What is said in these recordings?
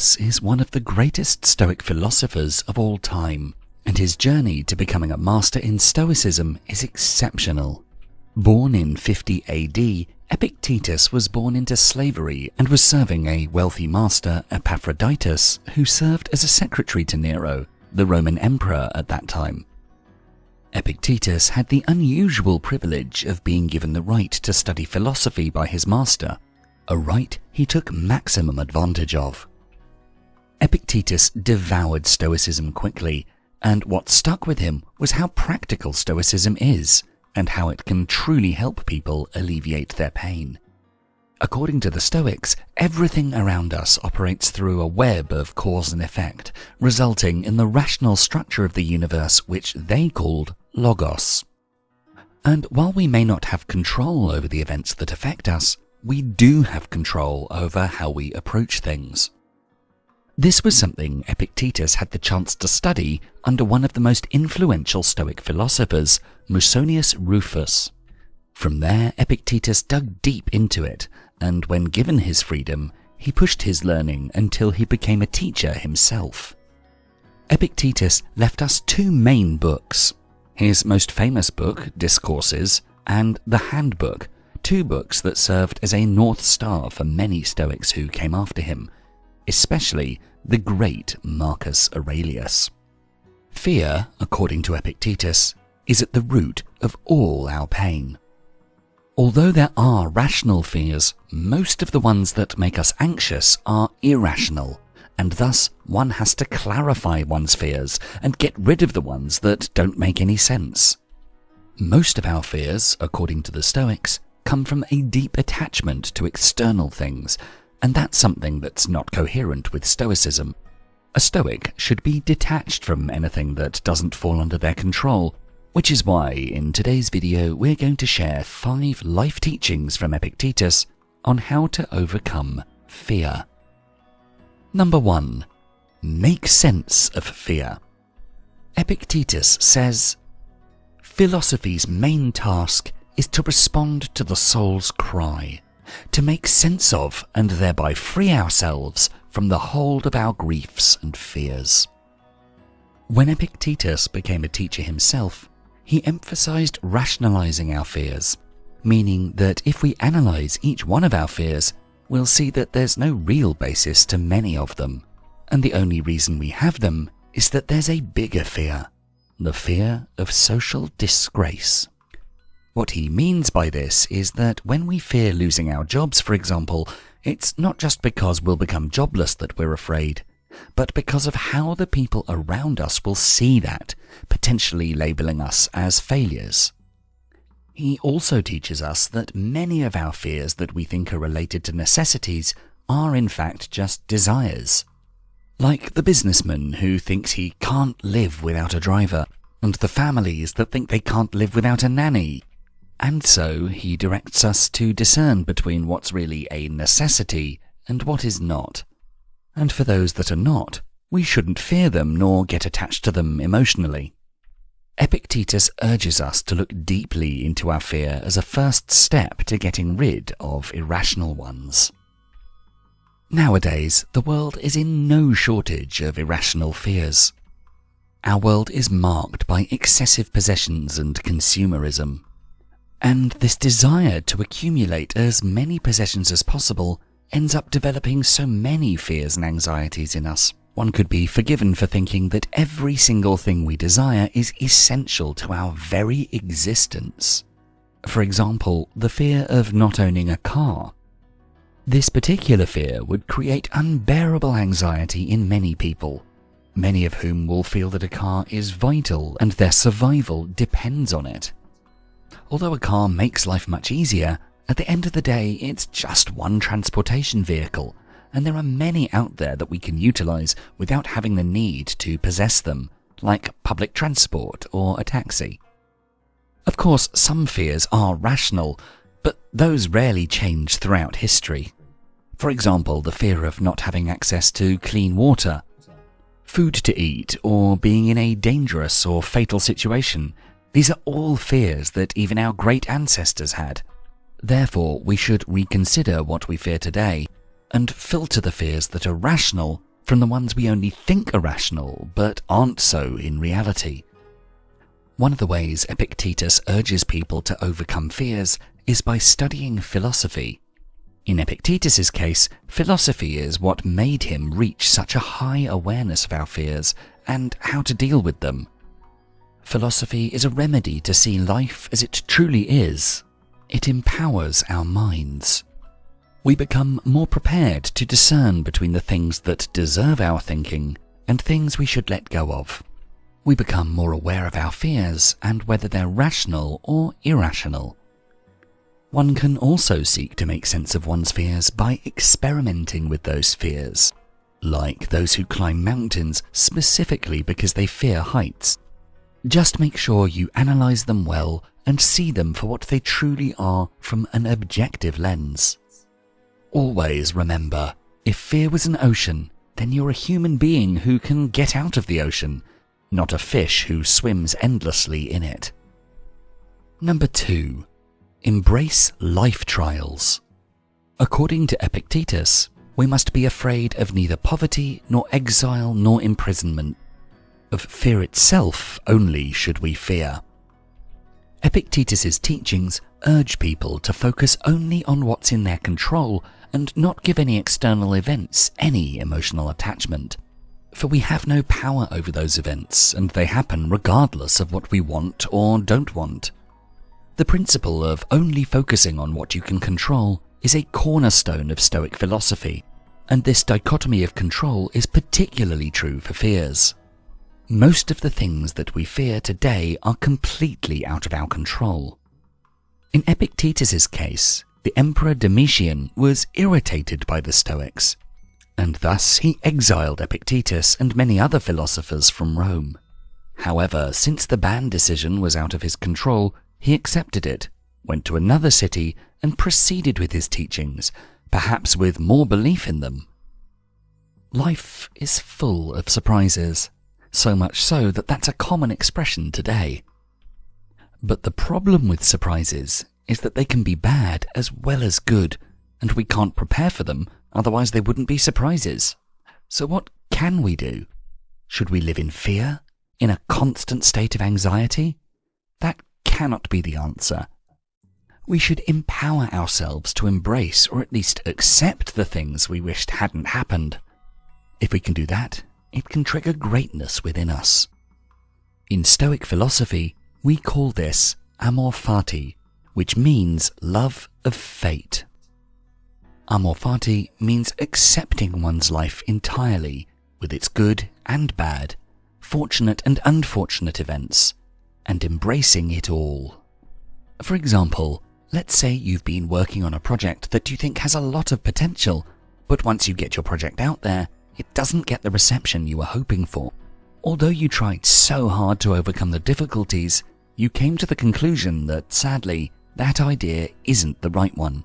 Epictetus is one of the greatest Stoic philosophers of all time, and his journey to becoming a master in Stoicism is exceptional. Born in 50 AD, Epictetus was born into slavery and was serving a wealthy master, Epaphroditus, who served as a secretary to Nero, the Roman emperor at that time. Epictetus had the unusual privilege of being given the right to study philosophy by his master, a right he took maximum advantage of. Epictetus devoured Stoicism quickly, and what stuck with him was how practical Stoicism is, and how it can truly help people alleviate their pain. According to the Stoics, everything around us operates through a web of cause and effect, resulting in the rational structure of the universe which they called logos. And while we may not have control over the events that affect us, we do have control over how we approach things. This was something Epictetus had the chance to study under one of the most influential Stoic philosophers, Musonius Rufus. From there, Epictetus dug deep into it, and when given his freedom, he pushed his learning until he became a teacher himself. Epictetus left us two main books: his most famous book, Discourses, and the Handbook, two books that served as a North Star for many Stoics who came after him, especially the great Marcus Aurelius. Fear, according to Epictetus, is at the root of all our pain. Although there are rational fears, most of the ones that make us anxious are irrational, and thus one has to clarify one's fears and get rid of the ones that don't make any sense. Most of our fears, according to the Stoics, come from a deep attachment to external things, and that's something that's not coherent with Stoicism. A Stoic should be detached from anything that doesn't fall under their control, which is why in today's video we're going to share 5 life teachings from Epictetus on how to overcome fear. Number 1. Make sense of fear. Epictetus says, "Philosophy's main task is to respond to the soul's cry, to make sense of and thereby free ourselves from the hold of our griefs and fears." When Epictetus became a teacher himself, he emphasized rationalizing our fears, meaning that if we analyze each one of our fears, we'll see that there's no real basis to many of them, and the only reason we have them is that there's a bigger fear, the fear of social disgrace. What he means by this is that when we fear losing our jobs, for example, it's not just because we'll become jobless that we're afraid, but because of how the people around us will see that, potentially labeling us as failures. He also teaches us that many of our fears that we think are related to necessities are in fact just desires. Like the businessman who thinks he can't live without a driver, and the families that think they can't live without a nanny. And so he directs us to discern between what's really a necessity and what is not. And for those that are not, we shouldn't fear them nor get attached to them emotionally. Epictetus urges us to look deeply into our fear as a first step to getting rid of irrational ones. Nowadays, the world is in no shortage of irrational fears. Our world is marked by excessive possessions and consumerism. And this desire to accumulate as many possessions as possible ends up developing so many fears and anxieties in us. One could be forgiven for thinking that every single thing we desire is essential to our very existence. For example, the fear of not owning a car. This particular fear would create unbearable anxiety in many people, many of whom will feel that a car is vital and their survival depends on it. Although a car makes life much easier, at the end of the day it's just one transportation vehicle, and there are many out there that we can utilize without having the need to possess them, like public transport or a taxi. Of course, some fears are rational, but those rarely change throughout history. For example, the fear of not having access to clean water, food to eat, or being in a dangerous or fatal situation. These are all fears that even our great ancestors had. Therefore, we should reconsider what we fear today and filter the fears that are rational from the ones we only think are rational but aren't so in reality. One of the ways Epictetus urges people to overcome fears is by studying philosophy. In Epictetus's case, philosophy is what made him reach such a high awareness of our fears and how to deal with them. Philosophy is a remedy to see life as it truly is. It empowers our minds. We become more prepared to discern between the things that deserve our thinking and things we should let go of. We become more aware of our fears and whether they're rational or irrational. One can also seek to make sense of one's fears by experimenting with those fears, like those who climb mountains specifically because they fear heights. Just make sure you analyze them well and see them for what they truly are from an objective lens. Always remember, if fear was an ocean, then you're a human being who can get out of the ocean, not a fish who swims endlessly in it. Number 2. Embrace life trials. According to Epictetus, we must be afraid of neither poverty, nor exile, nor imprisonment. Of fear itself only should we fear. Epictetus's teachings urge people to focus only on what's in their control and not give any external events any emotional attachment. For we have no power over those events, and they happen regardless of what we want or don't want. The principle of only focusing on what you can control is a cornerstone of Stoic philosophy, and this dichotomy of control is particularly true for fears. Most of the things that we fear today are completely out of our control. In Epictetus's case, the Emperor Domitian was irritated by the Stoics, and thus he exiled Epictetus and many other philosophers from Rome. However, since the ban decision was out of his control, he accepted it, went to another city, and proceeded with his teachings, perhaps with more belief in them. Life is full of surprises, so much so that that's a common expression today. But the problem with surprises is that they can be bad as well as good, and we can't prepare for them, otherwise they wouldn't be surprises. So what can we do? Should we live in fear? In a constant state of anxiety? That cannot be the answer. We should empower ourselves to embrace or at least accept the things we wished hadn't happened. If we can do that, it can trigger greatness within us. In Stoic philosophy, we call this amor fati, which means love of fate. Amor fati means accepting one's life entirely, with its good and bad, fortunate and unfortunate events, and embracing it all. For example, let's say you've been working on a project that you think has a lot of potential, but once you get your project out there, it doesn't get the reception you were hoping for. Although you tried so hard to overcome the difficulties, you came to the conclusion that, sadly, that idea isn't the right one.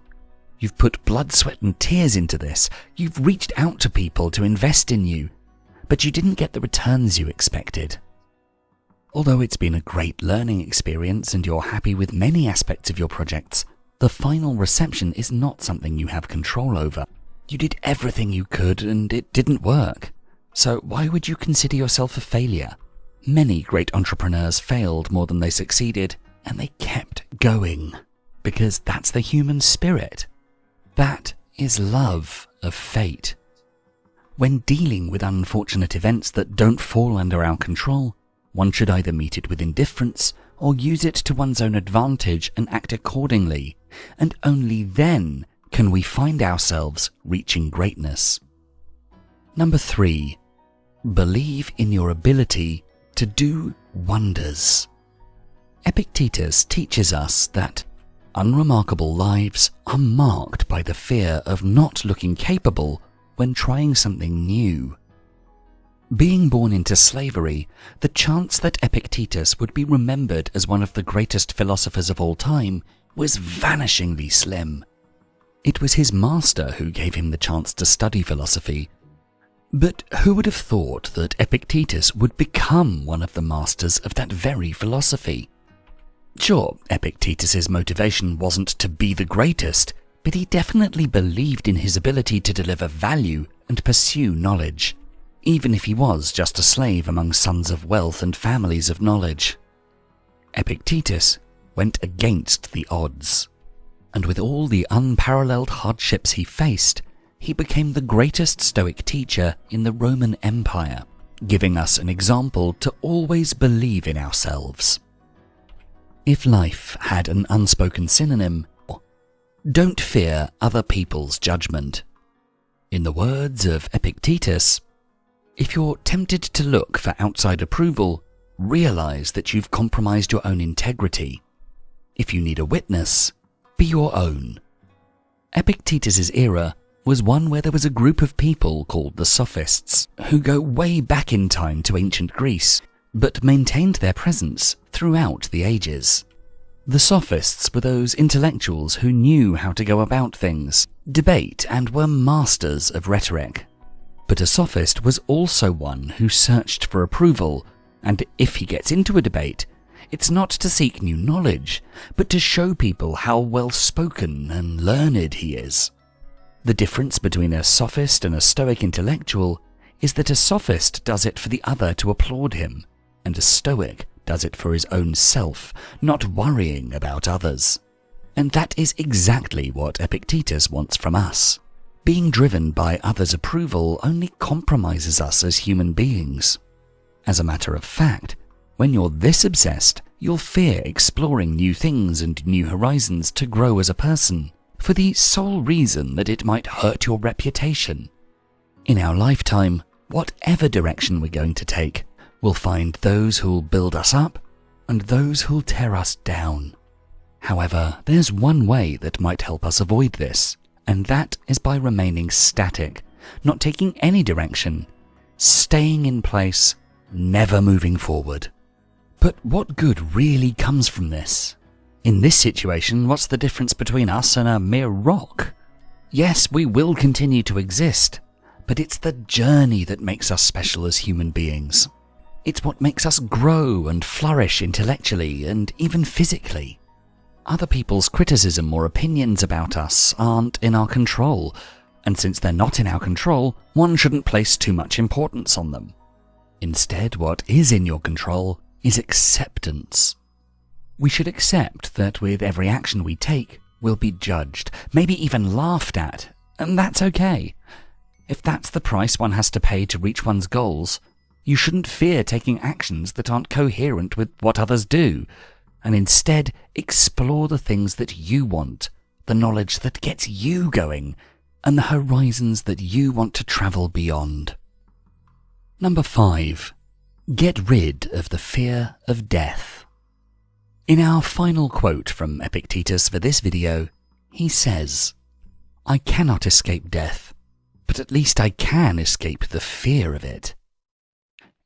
You've put blood, sweat and tears into this. You've reached out to people to invest in you, but you didn't get the returns you expected. Although it's been a great learning experience and you're happy with many aspects of your projects, the final reception is not something you have control over. You did everything you could and it didn't work. So why would you consider yourself a failure? Many great entrepreneurs failed more than they succeeded, and they kept going, because that's the human spirit. That is love of fate. When dealing with unfortunate events that don't fall under our control, one should either meet it with indifference or use it to one's own advantage and act accordingly, and only then can we find ourselves reaching greatness. Number 3. Believe in your ability to do wonders. Epictetus teaches us that unremarkable lives are marked by the fear of not looking capable when trying something new. Being born into slavery, the chance that Epictetus would be remembered as one of the greatest philosophers of all time was vanishingly slim. It was his master who gave him the chance to study philosophy. But who would have thought that Epictetus would become one of the masters of that very philosophy? Sure, Epictetus's motivation wasn't to be the greatest, but he definitely believed in his ability to deliver value and pursue knowledge. even if he was just a slave among sons of wealth and families of knowledge. Epictetus went against the odds, and with all the unparalleled hardships he faced, he became the greatest Stoic teacher in the Roman Empire, giving us an example to always believe in ourselves. If life had an unspoken synonym, don't fear other people's judgment. In the words of Epictetus, if you're tempted to look for outside approval, realize that you've compromised your own integrity. If you need a witness, be your own. Epictetus's era was one where there was a group of people called the Sophists, who go way back in time to ancient Greece, but maintained their presence throughout the ages. The Sophists were those intellectuals who knew how to go about things, debate, and were masters of rhetoric. But a Sophist was also one who searched for approval, and if he gets into a debate, it's not to seek new knowledge, but to show people how well-spoken and learned he is. The difference between a Sophist and a Stoic intellectual is that a Sophist does it for the other to applaud him, and a Stoic does it for his own self, not worrying about others. And that is exactly what Epictetus wants from us. Being driven by others' approval only compromises us as human beings. As a matter of fact, when you're this obsessed, you'll fear exploring new things and new horizons to grow as a person, for the sole reason that it might hurt your reputation. In our lifetime, whatever direction we're going to take, we'll find those who'll build us up and those who'll tear us down. However, there's one way that might help us avoid this, and that is by remaining static, not taking any direction, staying in place, never moving forward. But what good really comes from this? In this situation, what's the difference between us and a mere rock? Yes, we will continue to exist, but it's the journey that makes us special as human beings. It's what makes us grow and flourish intellectually and even physically. Other people's criticism or opinions about us aren't in our control, and since they're not in our control, one shouldn't place too much importance on them. Instead, what is in your control is acceptance. We should accept that with every action we take, we'll be judged, maybe even laughed at, and that's okay. If that's the price one has to pay to reach one's goals, you shouldn't fear taking actions that aren't coherent with what others do, and instead explore the things that you want, the knowledge that gets you going, and the horizons that you want to travel beyond. Number 5. Get rid of the fear of death. In our final quote from Epictetus for this video, he says, "I cannot escape death, but at least I can escape the fear of it."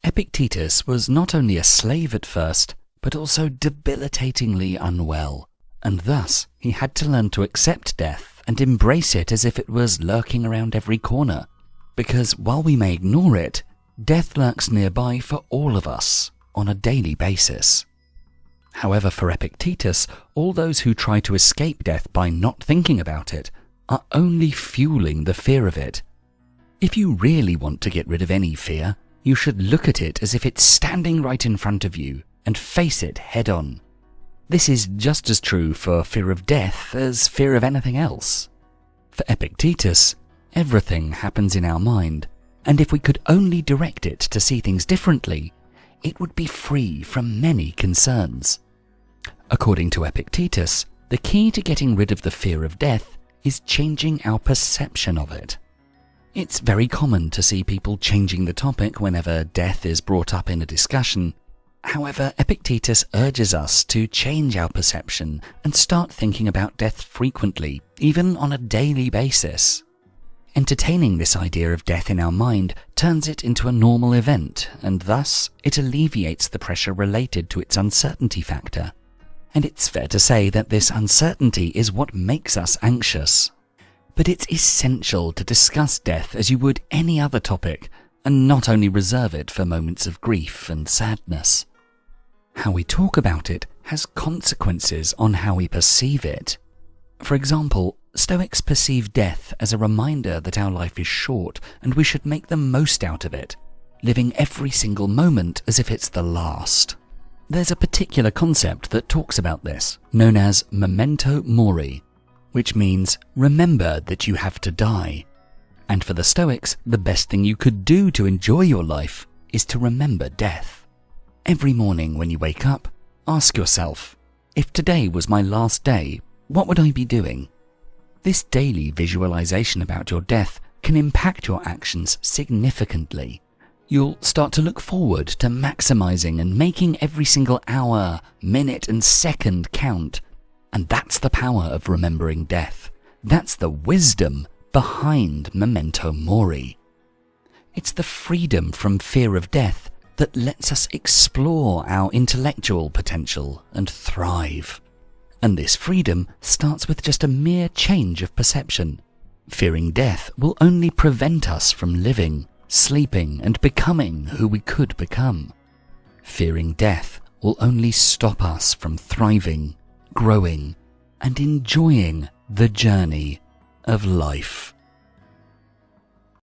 Epictetus was not only a slave at first, but also debilitatingly unwell, and thus he had to learn to accept death and embrace it as if it was lurking around every corner, because while we may ignore it, death lurks nearby for all of us on a daily basis. However, for Epictetus, all those who try to escape death by not thinking about it are only fueling the fear of it. If you really want to get rid of any fear, you should look at it as if it's standing right in front of you and face it head on. This is just as true for fear of death as fear of anything else. For Epictetus, everything happens in our mind, and if we could only direct it to see things differently, it would be free from many concerns. According to Epictetus, the key to getting rid of the fear of death is changing our perception of it. It's very common to see people changing the topic whenever death is brought up in a discussion. However, Epictetus urges us to change our perception and start thinking about death frequently, even on a daily basis. Entertaining this idea of death in our mind turns it into a normal event, and thus it alleviates the pressure related to its uncertainty factor. And it's fair to say that this uncertainty is what makes us anxious. But it's essential to discuss death as you would any other topic, and not only reserve it for moments of grief and sadness. How we talk about it has consequences on how we perceive it. For example, Stoics perceive death as a reminder that our life is short and we should make the most out of it, living every single moment as if it's the last. There's a particular concept that talks about this, known as memento mori, which means remember that you have to die. And for the Stoics, the best thing you could do to enjoy your life is to remember death. Every morning when you wake up, ask yourself, if today was my last day, what would I be doing? This daily visualization about your death can impact your actions significantly. You'll start to look forward to maximizing and making every single hour, minute, and second count. And that's the power of remembering death. That's the wisdom behind memento mori. It's the freedom from fear of death that lets us explore our intellectual potential and thrive. And this freedom starts with just a mere change of perception. Fearing death will only prevent us from living, sleeping, and becoming who we could become. Fearing death will only stop us from thriving, growing, and enjoying the journey of life.